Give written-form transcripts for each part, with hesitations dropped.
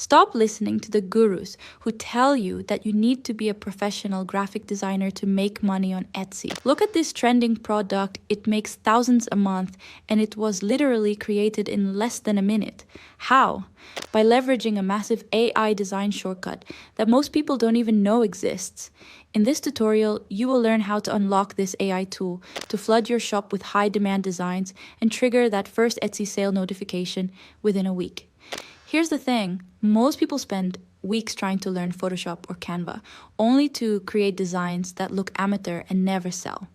Stop listening to the gurus who tell you that you need to be a professional graphic designer to make money on Etsy. Look at this trending product, it makes thousands a month, and it was literally created in less than a minute. How? By leveraging a massive AI design shortcut that most people don't even know exists. In this tutorial, you will learn how to unlock this AI tool to flood your shop with high-demand designs and trigger that first Etsy sale notification within a week. Here's the thing, most people spend weeks trying to learn Photoshop or Canva, only to create designs that look amateur and never sell.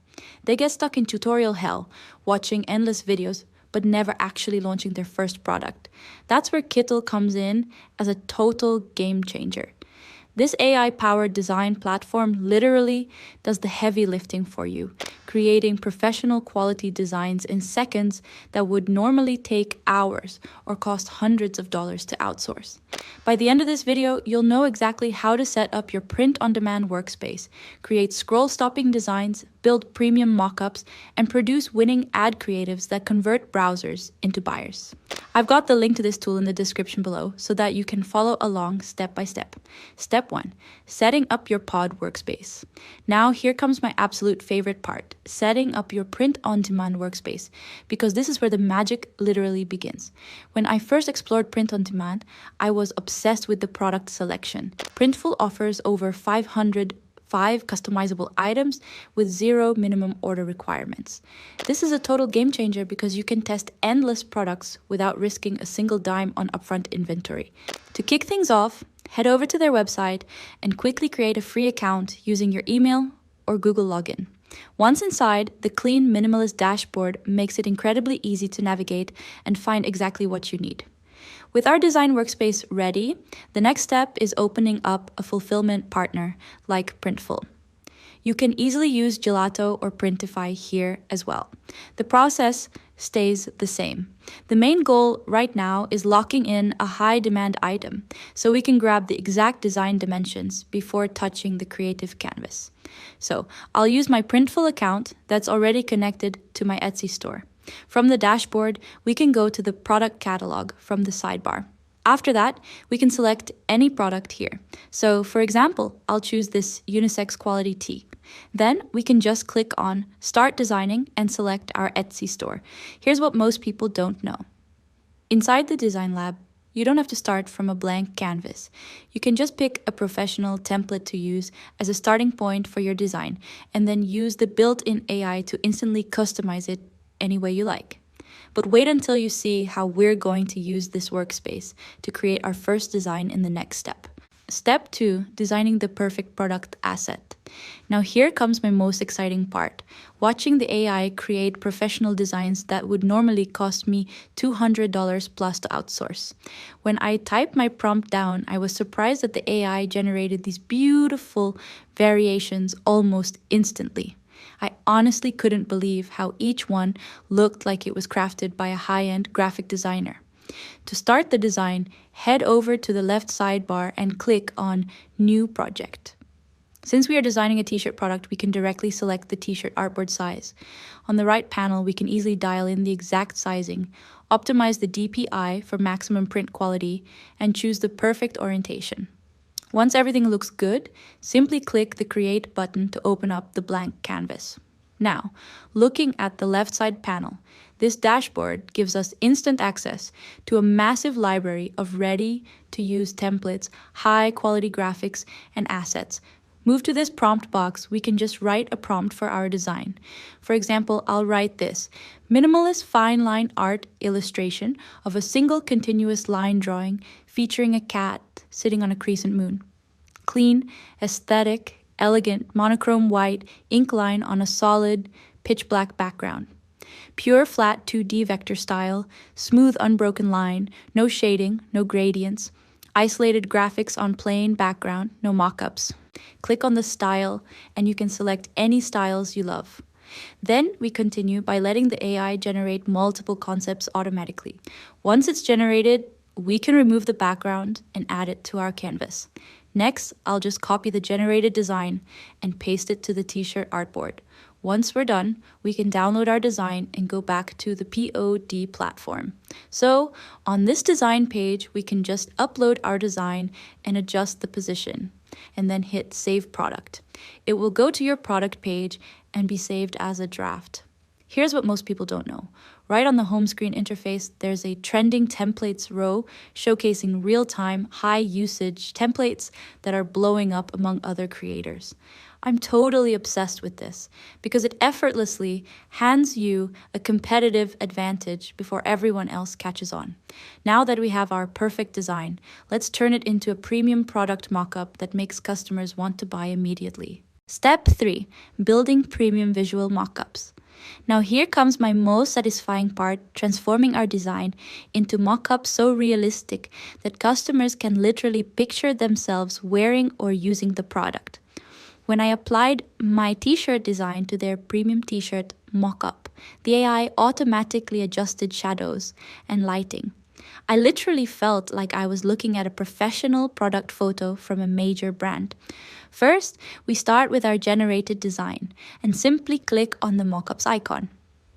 They get stuck in tutorial hell, watching endless videos, but never actually launching their first product. That's where Kittl comes in as a total game changer. This AI-powered design platform literally does the heavy lifting for you, creating professional quality designs in seconds that would normally take hours or cost hundreds of dollars to outsource. By the end of this video, you'll know exactly how to set up your print-on-demand workspace, create scroll-stopping designs, build premium mockups, and produce winning ad creatives that convert browsers into buyers. I've got the link to this tool in the description below so that you can follow along step by step. Step 1. Setting up your pod workspace. Now here comes my absolute favorite part, setting up your print-on-demand workspace, because this is where the magic literally begins. When I first explored print-on-demand, I was obsessed with the product selection. Printful offers over 505 customizable items with 0 minimum order requirements. This is a total game changer because you can test endless products without risking a single dime on upfront inventory. To kick things off, head over to their website and quickly create a free account using your email or Google login. Once inside, the clean minimalist dashboard makes it incredibly easy to navigate and find exactly what you need. With our design workspace ready, the next step is opening up a fulfillment partner like Printful. You can easily use Gelato or Printify here as well. The process stays the same. The main goal right now is locking in a high-demand item so we can grab the exact design dimensions before touching the creative canvas. So I'll use my Printful account that's already connected to my Etsy store. From the dashboard, we can go to the product catalog from the sidebar. After that, we can select any product here. So for example, I'll choose this unisex quality tee. Then we can just click on Start Designing and select our Etsy store. Here's what most people don't know. Inside the design lab, you don't have to start from a blank canvas. You can just pick a professional template to use as a starting point for your design and then use the built-in AI to instantly customize it any way you like. But wait until you see how we're going to use this workspace to create our first design in the next step. Step 2, designing the perfect product asset. Now here comes my most exciting part, watching the AI create professional designs that would normally cost me $200 plus to outsource. When I typed my prompt down, I was surprised that the AI generated these beautiful variations almost instantly. I honestly couldn't believe how each one looked like it was crafted by a high-end graphic designer. To start the design, head over to the left sidebar and click on New Project. Since we are designing a t-shirt product, we can directly select the t-shirt artboard size. On the right panel, we can easily dial in the exact sizing, optimize the DPI for maximum print quality, and choose the perfect orientation. Once everything looks good, simply click the Create button to open up the blank canvas. Now, looking at the left side panel, this dashboard gives us instant access to a massive library of ready-to-use templates, high-quality graphics, and assets. Move to this prompt box, we can just write a prompt for our design. For example, I'll write this: minimalist fine line art illustration of a single continuous line drawing featuring a cat sitting on a crescent moon. Clean, aesthetic, elegant, monochrome white ink line on a solid, pitch black background. Pure flat 2D vector style, smooth unbroken line, no shading, no gradients, isolated graphics on plain background, no mockups. Click on the style and you can select any styles you love. Then we continue by letting the AI generate multiple concepts automatically. Once it's generated, we can remove the background and add it to our canvas. Next, I'll just copy the generated design and paste it to the t-shirt artboard. Once we're done, we can download our design and go back to the POD platform. So on this design page, we can just upload our design and adjust the position, and then hit Save Product. It will go to your product page and be saved as a draft. Here's what most people don't know. Right on the home screen interface, there's a trending templates row showcasing real-time, high-usage templates that are blowing up among other creators. I'm totally obsessed with this because it effortlessly hands you a competitive advantage before everyone else catches on. Now that we have our perfect design, let's turn it into a premium product mockup that makes customers want to buy immediately. Step 3. Building premium visual mockups. Now here comes my most satisfying part, transforming our design into mockups so realistic that customers can literally picture themselves wearing or using the product. When I applied my t-shirt design to their premium t-shirt mockup, the AI automatically adjusted shadows and lighting. I literally felt like I was looking at a professional product photo from a major brand. First, we start with our generated design and simply click on the mockups icon.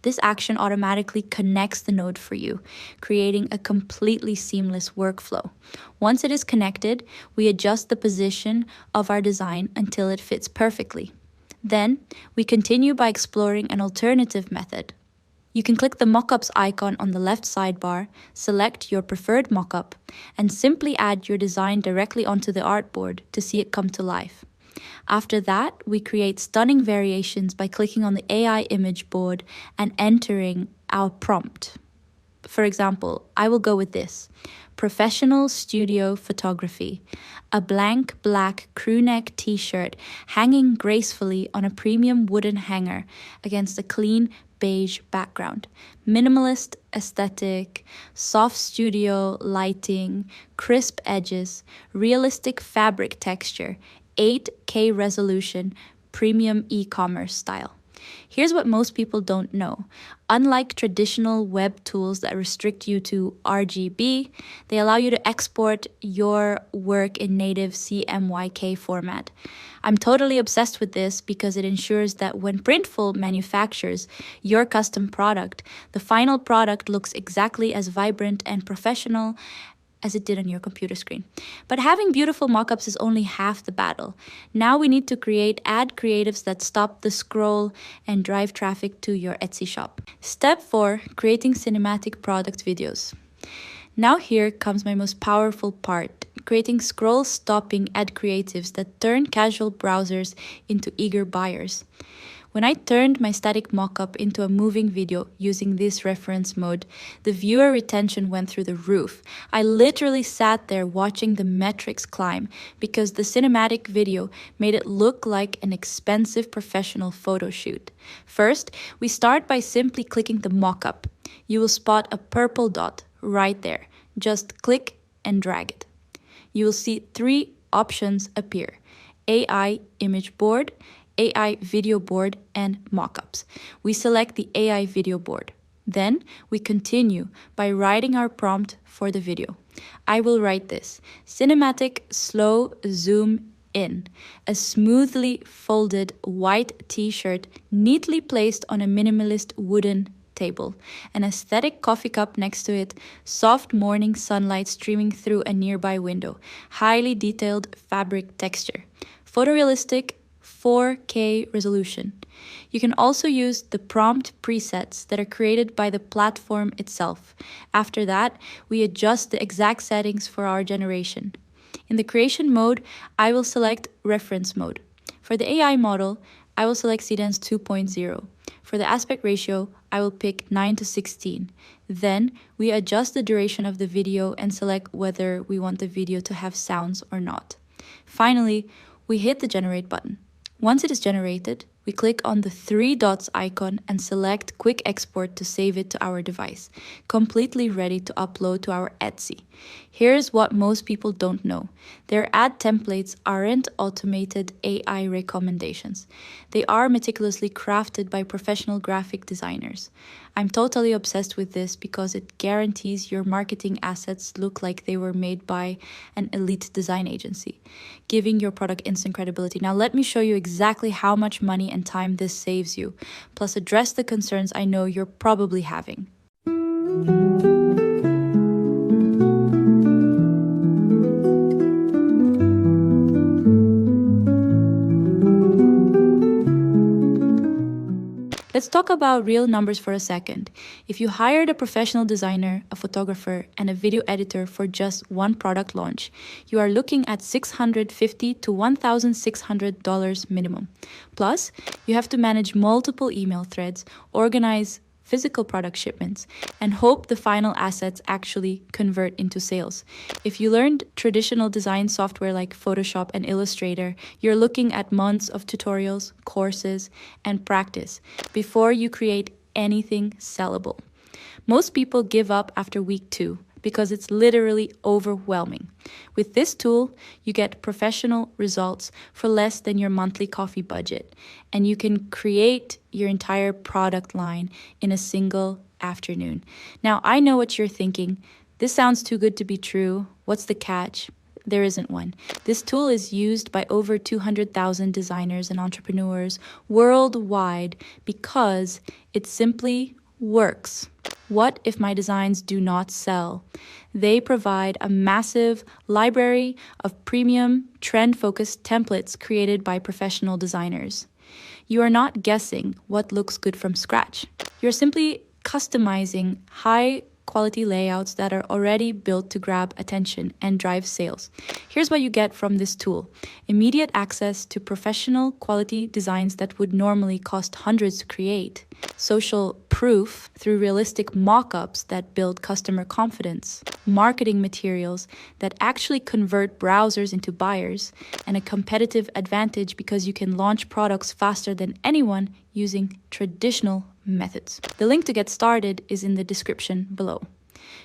This action automatically connects the node for you, creating a completely seamless workflow. Once it is connected, we adjust the position of our design until it fits perfectly. Then, we continue by exploring an alternative method. You can click the mockups icon on the left sidebar, select your preferred mockup, and simply add your design directly onto the artboard to see it come to life. After that, we create stunning variations by clicking on the AI image board and entering our prompt. For example, I will go with this: professional studio photography, a blank black crewneck t-shirt hanging gracefully on a premium wooden hanger against a clean beige background, minimalist aesthetic, soft studio lighting, crisp edges, realistic fabric texture, 8K resolution, premium e-commerce style. Here's what most people don't know. Unlike traditional web tools that restrict you to RGB, they allow you to export your work in native CMYK format. I'm totally obsessed with this because it ensures that when Printful manufactures your custom product, the final product looks exactly as vibrant and professional as it did on your computer screen. But having beautiful mockups is only half the battle. Now we need to create ad creatives that stop the scroll and drive traffic to your Etsy shop. Step 4, creating cinematic product videos. Now here comes my most powerful part, creating scroll-stopping ad creatives that turn casual browsers into eager buyers. When I turned my static mockup into a moving video using this reference mode, the viewer retention went through the roof. I literally sat there watching the metrics climb because the cinematic video made it look like an expensive professional photo shoot. First, we start by simply clicking the mockup. You will spot a purple dot right there. Just click and drag it. You will see 3 options appear: AI image board, AI video board, and mockups. We select the AI video board. Then we continue by writing our prompt for the video. I will write this: cinematic slow zoom in, a smoothly folded white t-shirt neatly placed on a minimalist wooden table, an aesthetic coffee cup next to it, soft morning sunlight streaming through a nearby window, highly detailed fabric texture, photorealistic 4K resolution. You can also use the prompt presets that are created by the platform itself. After that, we adjust the exact settings for our generation. In the creation mode, I will select reference mode. For the AI model, I will select Seedance 2.0. For the aspect ratio, I will pick 9:16. Then we adjust the duration of the video and select whether we want the video to have sounds or not. Finally, we hit the generate button. Once it is generated, we click on the 3 dots icon and select Quick Export to save it to our device, completely ready to upload to our Etsy. Here's what most people don't know. Their ad templates aren't automated AI recommendations. They are meticulously crafted by professional graphic designers. I'm totally obsessed with this because it guarantees your marketing assets look like they were made by an elite design agency, giving your product instant credibility. Now, let me show you exactly how much money and time this saves you, plus address the concerns I know you're probably having. Let's talk about real numbers for a second. If you hired a professional designer, a photographer, and a video editor for just one product launch, you are looking at $650 to $1,600 minimum. Plus, you have to manage multiple email threads, organize physical product shipments, and hope the final assets actually convert into sales. If you learned traditional design software like Photoshop and Illustrator, you're looking at months of tutorials, courses, and practice before you create anything sellable. Most people give up after week 2 because it's literally overwhelming. With this tool, you get professional results for less than your monthly coffee budget, and you can create your entire product line in a single afternoon. Now, I know what you're thinking. This sounds too good to be true. What's the catch? There isn't one. This tool is used by over 200,000 designers and entrepreneurs worldwide because it simply works. What if my designs do not sell? They provide a massive library of premium, trend-focused templates created by professional designers. You are not guessing what looks good from scratch. You're simply customizing high-quality layouts that are already built to grab attention and drive sales. Here's what you get from this tool: immediate access to professional quality designs that would normally cost hundreds to create, social proof through realistic mockups that build customer confidence, marketing materials that actually convert browsers into buyers, and a competitive advantage because you can launch products faster than anyone using traditional methods. The link to get started is in the description below.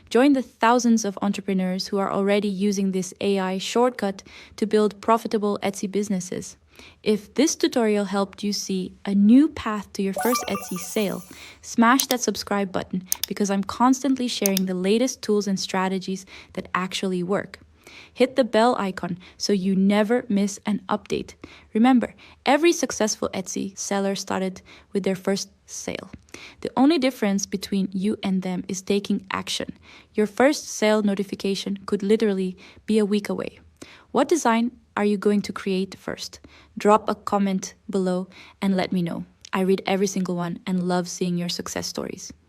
Join the thousands of entrepreneurs who are already using this AI shortcut to build profitable Etsy businesses. If this tutorial helped you see a new path to your first Etsy sale, smash that subscribe button because I'm constantly sharing the latest tools and strategies that actually work. Hit the bell icon so you never miss an update. Remember, every successful Etsy seller started with their first sale. The only difference between you and them is taking action. Your first sale notification could literally be a week away. What design are you going to create first? Drop a comment below and let me know. I read every single one and love seeing your success stories.